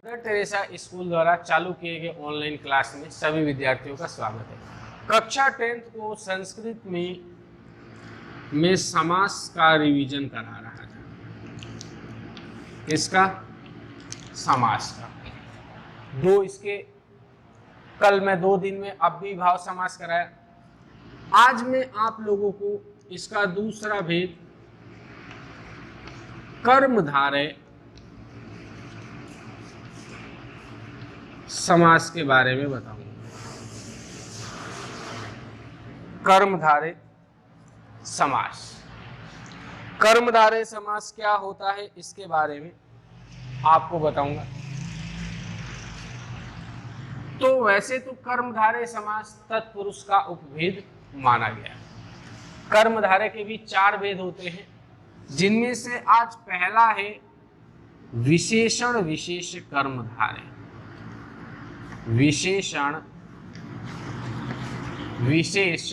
Mother Teresa school द्वारा चालू किए गए ऑनलाइन क्लास में सभी विद्यार्थियों का स्वागत है। कक्षा 10th को संस्कृत में समास का रिवीजन करा रहा था। किसका? समास का। इसके कल मैं 2 दिन में अव्ययीभाव समास कराया। आज मैं आप लोगों को इसका दूसरा भेद कर्मधारय समास के बारे में बताऊंगा। कर्मधारय समास। कर्मधारय समास क्या होता है इसके बारे में आपको बताऊंगा। तो वैसे तो कर्मधारय समास तत्पुरुष का उपभेद माना गया। कर्मधारय के भी 4 भेद होते हैं, जिनमें से आज पहला है विशेषण विशेष कर्मधारय। विशेषण विशेष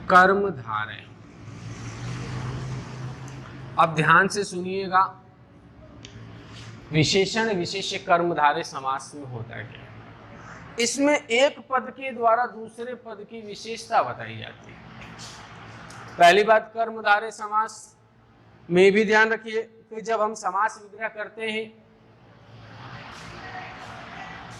कर्मधारय। अब ध्यान से सुनिएगा, विशेषण विशेष कर्मधारय समास में होता है क्या? इसमें एक पद के द्वारा दूसरे पद की विशेषता बताई जाती है। पहली बात, कर्मधारय समास में भी ध्यान रखिए कि जब हम समास विग्रह करते हैं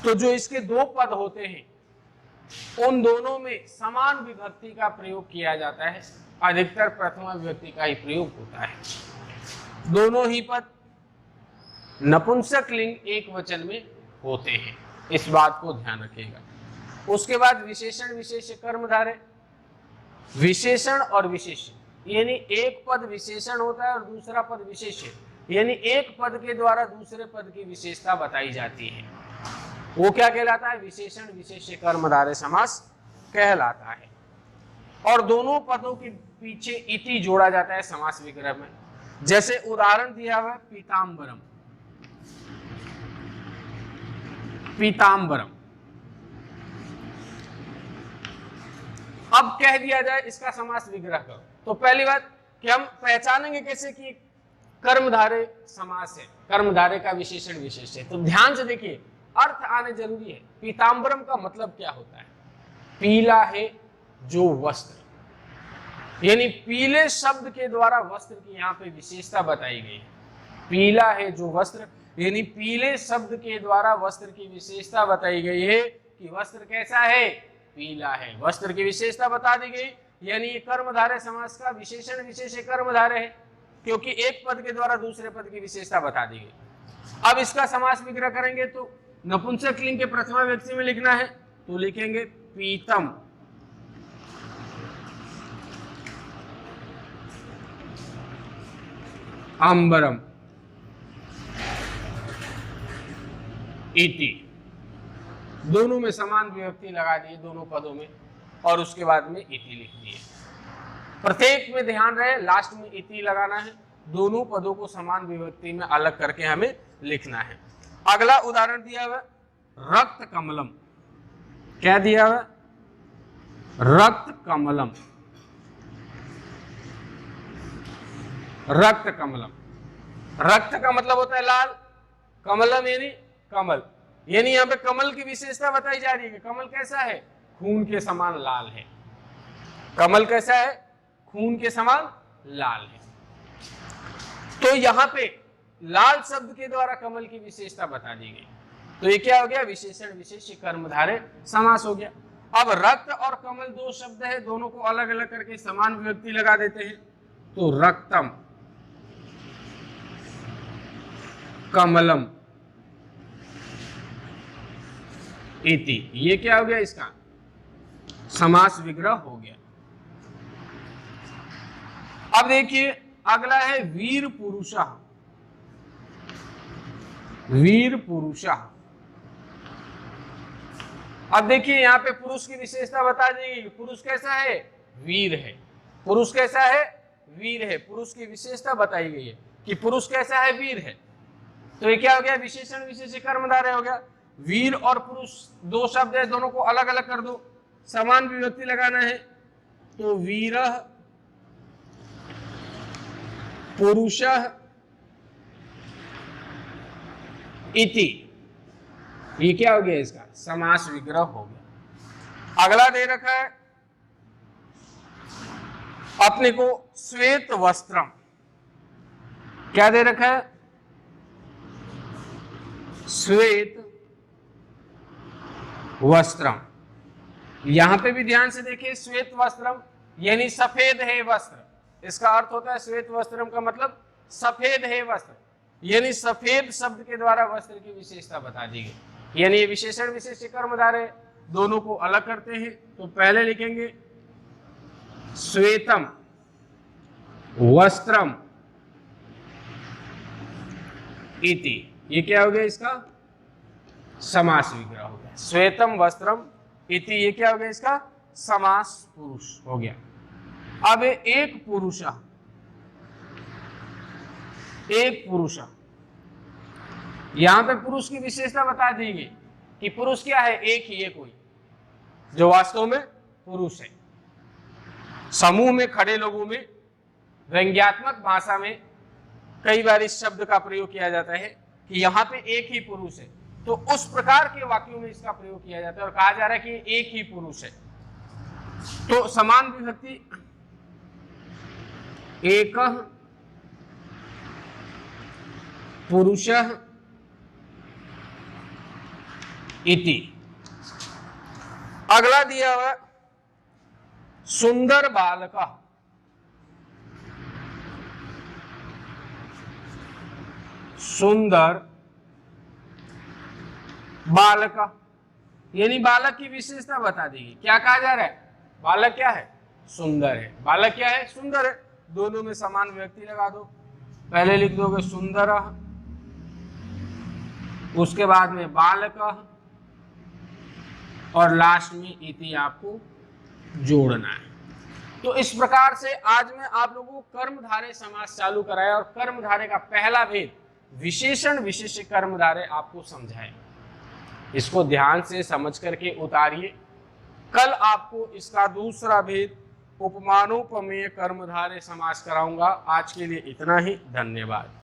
तो जो इसके 2 पद होते हैं उन दोनों में समान विभक्ति का प्रयोग किया जाता है। अधिकतर प्रथमा विभक्ति का ही प्रयोग होता है। दोनों ही पद नपुंसक लिंग एक वचन में होते हैं, इस बात को ध्यान रखिएगा। उसके बाद विशेषण विशेष कर्मधारय। विशेषण और विशेषण यानी एक पद विशेषण होता है और दूसरा पद विशेषण, यानी एक पद के द्वारा दूसरे पद की विशेषता बताई जाती है। वो क्या कहलाता है? विशेषण विशेष कर्मधारय समास कहलाता है। और दोनों पदों के पीछे इति जोड़ा जाता है समास विग्रह में। जैसे उदाहरण दिया हुआ पीताम्बरम। पीताम्बरम। अब कह दिया जाए इसका समास विग्रह करो, तो पहली बात कि हम पहचानेंगे कैसे कि कर्मधारय समास है, कर्मधारय का विशेषण विशेष है। तो ध्यान से देखिए, अर्थ आने जरूरी है। पीताम्बरम का मतलब क्या होता है? पीला है जो वस्त्र, यानी पीले शब्द के द्वारा वस्त्र की यहाँ पे विशेषता बताई गई है। पीला है जो वस्त्र, यानी पीले शब्द के द्वारा वस्त्र की विशेषता बताई गई है कि वस्त्र कैसा है? पीला है। वस्त्र की विशेषता बता दी गई, यानी ये कर्मधारय समास का विशेषण विशेष कर्मधारय है, क्योंकि एक पद के द्वारा दूसरे पद की विशेषता बता दी गई। अब इसका समास विग्रह करेंगे तो नपुंसक लिंग के प्रथमा व्यक्ति में लिखना है, तो लिखेंगे पीतम अंबरम इति। दोनों में समान विभक्ति लगा दिए, दोनों पदों में, और उसके बाद में इति लिख दिए। प्रत्येक में ध्यान रहे लास्ट में इति लगाना है। दोनों पदों को समान विभक्ति में अलग करके हमें लिखना है। अगला उदाहरण दिया हुआ रक्त कमलम। क्या दिया हुआ? रक्त कमलम। रक्त कमलम। रक्त का मतलब होता है लाल, कमलम यानी कमल, यानी यहाँ पे कमल की विशेषता बताई जा रही है। कमल कैसा है? खून के समान लाल है। कमल कैसा है? खून के समान लाल है। तो यहाँ पे लाल शब्द के द्वारा कमल की विशेषता बता दी गई। तो ये क्या हो गया? विशेषण विशेष कर्मधारय समास हो गया। अब रक्त और कमल 2 शब्द है, दोनों को अलग अलग करके समान विभक्ति लगा देते हैं, तो रक्तम कमलम इति। ये क्या हो गया? इसका समास विग्रह हो गया। अब देखिए अगला है वीर पुरुषः। वीर पुरुषः। अब देखिए यहाँ पे पुरुष की विशेषता बता देगी। पुरुष कैसा है? वीर है। पुरुष कैसा है? वीर है। पुरुष की विशेषता बताई गई है कि पुरुष कैसा है? वीर है। तो ये क्या हो गया? विशेषण विशेष कर्मधारय हो गया। वीर और पुरुष 2 शब्द है, दोनों को अलग अलग कर दो, समान विभक्ति लगाना है, तो वीरः पुरुषः इति, ये क्या हो गया इसका समास विग्रह हो गया। अगला दे रखा है अपने को श्वेत वस्त्रम, क्या दे रखा है श्वेत वस्त्रम। यहां पे भी ध्यान से देखिए, श्वेत वस्त्रम यानी सफेद है वस्त्र, इसका अर्थ होता है श्वेत वस्त्रम का मतलब सफेद है वस्त्र, यानी सफेद शब्द के द्वारा वस्त्र की विशेषता बता दी गई। यानी ये विशेषण विशेष कर्मधारय दोनों को अलग करते हैं। तो पहले लिखेंगे श्वेतम वस्त्रम इति, ये क्या हो गया इसका समास विग्रह हो गया। श्वेतम वस्त्रम इति, ये क्या हो गया इसका समास पुरुष हो गया। अब एक पुरुष, एक पुरुष, यहां पे पुरुष की विशेषता बता दी गई कि पुरुष क्या है, एक ही है कोई जो वास्तव में पुरुष है। समूह में खड़े लोगों में व्यंग्यात्मक भाषा में कई बार इस शब्द का प्रयोग किया जाता है कि यहाँ पे एक ही पुरुष है, तो उस प्रकार के वाक्यों में इसका प्रयोग किया जाता है और कहा जा रहा है कि एक ही पुरुष है। तो समान विभक्ति एक पुरुषः इति। अगला दिया हुआ सुंदर बालकः, सुंदर बालक, यानी बालक की विशेषता बता देगी। क्या कहा जा रहा है, बालक क्या है सुंदर है, बालक क्या है सुंदर है, दोनों में समान व्यक्ति लगा दो। पहले लिख दोगे सुंदर, उसके बाद में बालक और लास्ट में इति आपको जोड़ना है। तो इस प्रकार से आज मैं आप लोगों को कर्मधारय समास चालू कराया और कर्मधारय का पहला भेद विशेषण विशेष्य कर्मधारय आपको समझाए। इसको ध्यान से समझ करके उतारिए। कल आपको इसका दूसरा भेद उपमानोपमेय कर्मधारय समास कराऊंगा। आज के लिए इतना ही, धन्यवाद।